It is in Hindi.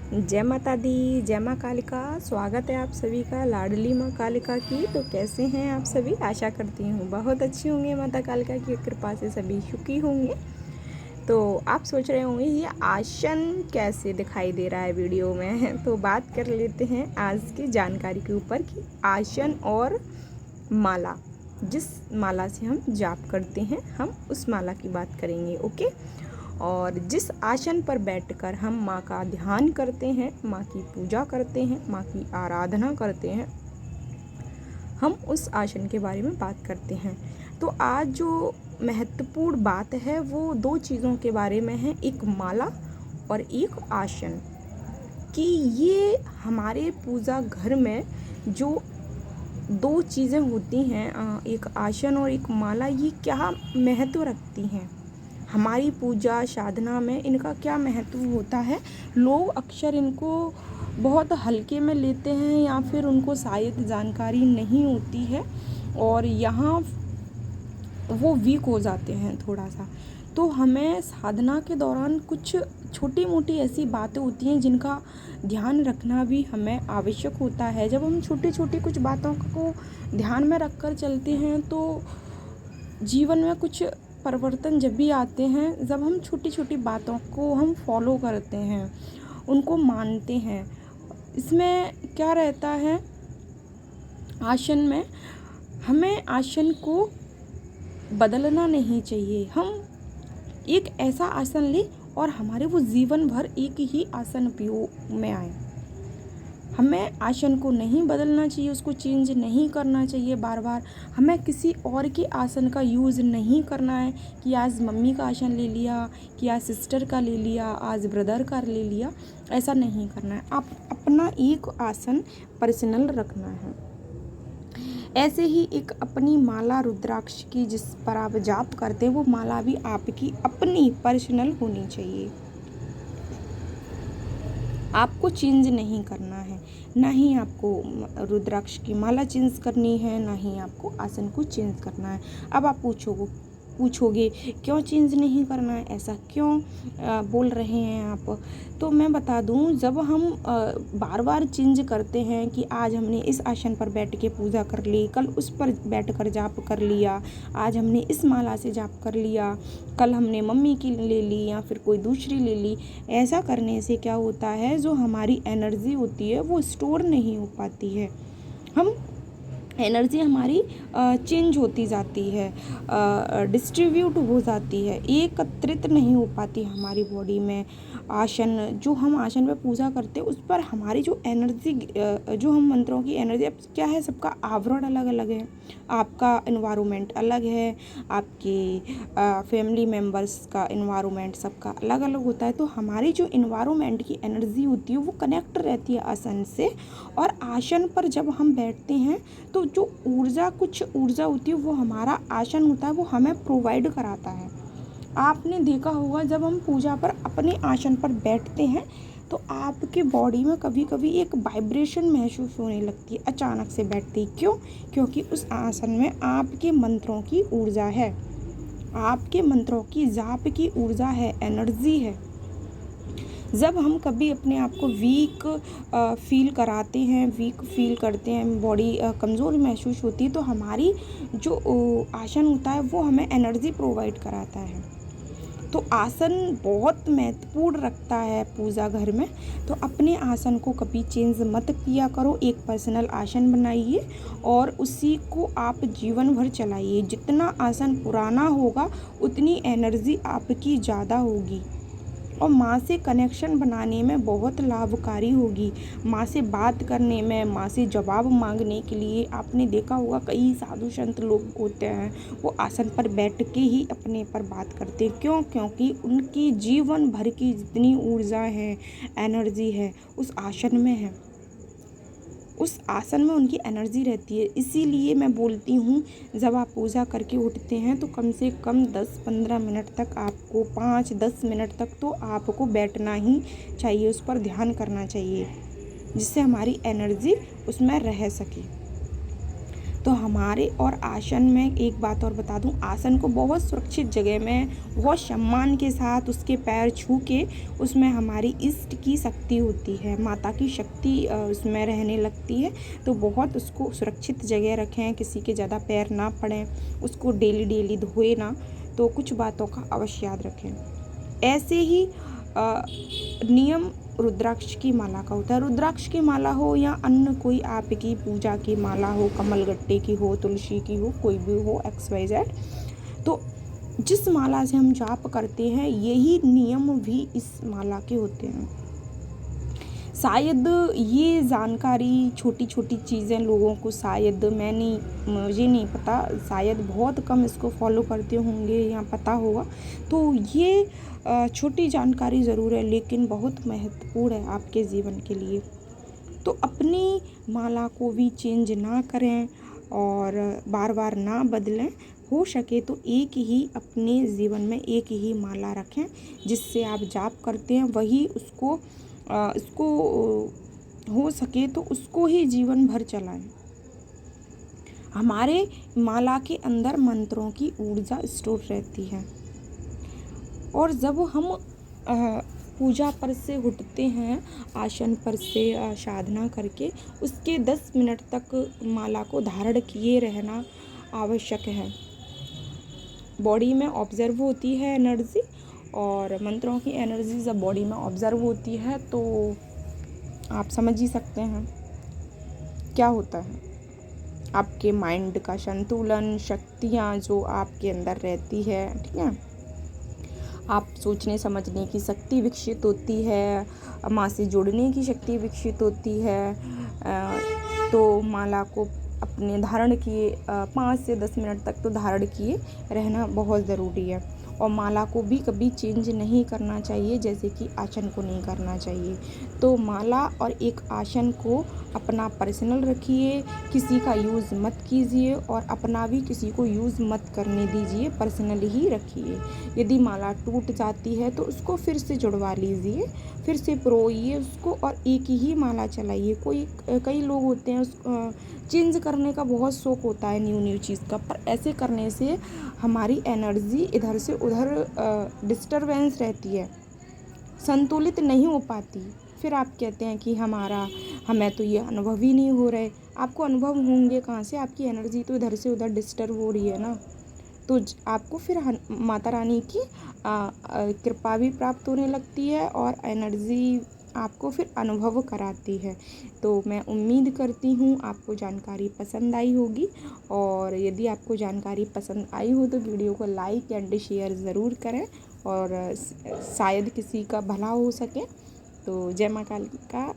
जय माता दी, जय माँ कालिका। स्वागत है आप सभी का लाडली माँ कालिका की। तो कैसे हैं आप सभी? आशा करती हूँ बहुत अच्छी होंगे। माता कालिका की कृपा से सभी सुखी होंगे। तो आप सोच रहे होंगे ये आसन कैसे दिखाई दे रहा है वीडियो में। तो बात कर लेते हैं आज की जानकारी के ऊपर कि आसन और माला, जिस माला से हम जाप करते हैं हम उस माला की बात करेंगे। ओके। और जिस आसन पर बैठकर हम माँ का ध्यान करते हैं, माँ की पूजा करते हैं, माँ की आराधना करते हैं, हम उस आसन के बारे में बात करते हैं। तो आज जो महत्वपूर्ण बात है वो दो चीज़ों के बारे में है, एक माला और एक आसन। कि ये हमारे पूजा घर में जो दो चीज़ें होती हैं, एक आसन और एक माला, ये क्या महत्व रखती हैं हमारी पूजा साधना में, इनका क्या महत्व होता है। लोग अक्सर इनको बहुत हल्के में लेते हैं या फिर उनको शायद जानकारी नहीं होती है और यहाँ वो वीक हो जाते हैं थोड़ा सा। तो हमें साधना के दौरान कुछ छोटी मोटी ऐसी बातें होती हैं जिनका ध्यान रखना भी हमें आवश्यक होता है। जब हम छोटी छोटी कुछ बातों को ध्यान में रख कर चलते हैं तो जीवन में कुछ परिवर्तन जब भी आते हैं, जब हम छोटी छोटी बातों को हम फॉलो करते हैं, उनको मानते हैं। इसमें क्या रहता है, आसन में हमें आसन को बदलना नहीं चाहिए। हम एक ऐसा आसन लें और हमारे वो जीवन भर एक ही आसन उपयोग में आए। हमें आसन को नहीं बदलना चाहिए, उसको चेंज नहीं करना चाहिए बार बार। हमें किसी और के आसन का यूज़ नहीं करना है कि आज मम्मी का आसन ले लिया, कि आज सिस्टर का ले लिया, आज ब्रदर का ले लिया। ऐसा नहीं करना है। आप अपना एक आसन पर्सनल रखना है। ऐसे ही एक अपनी माला रुद्राक्ष की जिस पर आप जाप करते हैं, वो माला भी आपकी अपनी पर्सनल होनी चाहिए। आपको चेंज नहीं करना है, ना ही आपको रुद्राक्ष की माला चेंज करनी है, ना ही आपको आसन को चेंज करना है। अब आप पूछोगे क्यों चेंज नहीं करना है, ऐसा क्यों बोल रहे हैं आप। तो मैं बता दूं, जब हम बार बार चेंज करते हैं कि आज हमने इस आसन पर बैठ के पूजा कर ली, कल उस पर बैठकर जाप कर लिया, आज हमने इस माला से जाप कर लिया, कल हमने मम्मी की ले ली या फिर कोई दूसरी ले ली। ऐसा करने से क्या होता है, जो हमारी एनर्जी होती है वो स्टोर नहीं हो पाती है। हम एनर्जी हमारी चेंज होती जाती है, डिस्ट्रीब्यूट हो जाती है, एकत्रित नहीं हो पाती हमारी बॉडी में। आसन जो हम आसन पे पूजा करते हैं उस पर हमारी जो एनर्जी, जो हम मंत्रों की एनर्जी, अब क्या है, सबका आवरण अलग अलग है। आपका इन्वायरमेंट अलग है, आपके फैमिली मेम्बर्स का इन्वायरमेंट सबका अलग अलग होता है। तो हमारी जो इन्वायरमेंट की एनर्जी होती है वो कनेक्ट रहती है आसन से। और आसन पर जब हम बैठते हैं तो जो कुछ ऊर्जा होती है वो हमारा आसन होता है वो हमें प्रोवाइड कराता है। आपने देखा होगा, जब हम पूजा पर अपने आसन पर बैठते हैं तो आपके बॉडी में कभी कभी एक वाइब्रेशन महसूस होने लगती है अचानक से बैठते ही। क्यों? क्योंकि उस आसन में आपके मंत्रों की ऊर्जा है, आपके मंत्रों की जाप की ऊर्जा है, एनर्जी है। जब हम कभी अपने आप को वीक फील कराते हैं, वीक फील करते हैं, बॉडी कमज़ोर महसूस होती है, तो हमारी जो आसन होता है वो हमें एनर्जी प्रोवाइड कराता है। तो आसन बहुत महत्वपूर्ण रखता है पूजा घर में। तो अपने आसन को कभी चेंज मत किया करो, एक पर्सनल आसन बनाइए और उसी को आप जीवन भर चलाइए। जितना आसन पुराना होगा उतनी एनर्जी आपकी ज़्यादा होगी और माँ से कनेक्शन बनाने में बहुत लाभकारी होगी। माँ से बात करने में, माँ से जवाब मांगने के लिए आपने देखा होगा कई साधु संत लोग होते हैं वो आसन पर बैठ के ही अपने पर बात करते हैं। क्यों? क्योंकि उनकी जीवन भर की जितनी ऊर्जा है, एनर्जी है, उस आसन में है, उस आसन में उनकी एनर्जी रहती है। इसीलिए मैं बोलती हूँ, जब आप पूजा करके उठते हैं तो कम से कम 10-15 मिनट तक आपको, 5-10 मिनट तक तो आपको बैठना ही चाहिए, उस पर ध्यान करना चाहिए, जिससे हमारी एनर्जी उसमें रह सके। तो हमारे और आसन में एक बात और बता दूं, आसन को बहुत सुरक्षित जगह में बहुत सम्मान के साथ उसके पैर छू के उसमें हमारी इष्ट की शक्ति होती है, माता की शक्ति उसमें रहने लगती है। तो बहुत उसको सुरक्षित जगह रखें, किसी के ज़्यादा पैर ना पड़ें, उसको डेली डेली धोए ना। तो कुछ बातों का अवश्य याद रखें। ऐसे ही नियम रुद्राक्ष की माला का होता है। रुद्राक्ष की माला हो या अन्य कोई आपकी पूजा की माला हो, कमलगट्टे की हो, तुलसी की हो, कोई भी हो, XYZ, तो जिस माला से हम जाप करते हैं यही नियम भी इस माला के होते हैं। शायद ये जानकारी, छोटी छोटी चीज़ें लोगों को शायद मुझे नहीं पता, शायद बहुत कम इसको फॉलो करते होंगे या पता होगा। तो ये छोटी जानकारी ज़रूर है लेकिन बहुत महत्वपूर्ण है आपके जीवन के लिए। तो अपनी माला को भी चेंज ना करें और बार बार ना बदलें। हो सके तो एक ही अपने जीवन में एक ही माला रखें, जिससे आप जाप करते हैं वही इसको हो सके तो उसको ही जीवन भर चलाएं। हमारे माला के अंदर मंत्रों की ऊर्जा स्टोर रहती है और जब हम पूजा पर से उठते हैं, आसन पर से साधना करके, उसके 10 मिनट तक माला को धारण किए रहना आवश्यक है। बॉडी में ऑब्जर्व होती है एनर्जी, और मंत्रों की एनर्जी जब बॉडी में ऑब्जर्व होती है तो आप समझ ही सकते हैं क्या होता है। आपके माइंड का संतुलन, शक्तियाँ जो आपके अंदर रहती है, ठीक है, आप सोचने समझने की शक्ति विकसित होती है, माँ से जुड़ने की शक्ति विकसित होती है। तो माला को अपने धारण किए 5 से 10 मिनट तक तो धारण किए रहना बहुत ज़रूरी है। और माला को भी कभी चेंज नहीं करना चाहिए, जैसे कि आसन को नहीं करना चाहिए। तो माला और एक आसन को अपना पर्सनल रखिए, किसी का यूज़ मत कीजिए और अपना भी किसी को यूज़ मत करने दीजिए, पर्सनल ही रखिए। यदि माला टूट जाती है तो उसको फिर से जुड़वा लीजिए, फिर से पिरोइए उसको और एक ही माला चलाइए। कई लोग होते हैं चेंज करने का बहुत शौक़ होता है न्यू चीज़ का, पर ऐसे करने से हमारी एनर्जी इधर से उधर डिस्टरबेंस रहती है, संतुलित नहीं हो पाती। फिर आप कहते हैं कि हमें तो ये अनुभव ही नहीं हो रहे। आपको अनुभव होंगे कहाँ से, आपकी एनर्जी तो इधर से उधर डिस्टर्ब हो रही है ना। तो आपको फिर माता रानी की कृपा भी प्राप्त होने लगती है और एनर्जी आपको फिर अनुभव कराती है। तो मैं उम्मीद करती हूँ आपको जानकारी पसंद आई होगी, और यदि आपको जानकारी पसंद आई हो तो वीडियो को लाइक एंड शेयर ज़रूर करें और शायद किसी का भला हो सके। तो जय माँ काली का।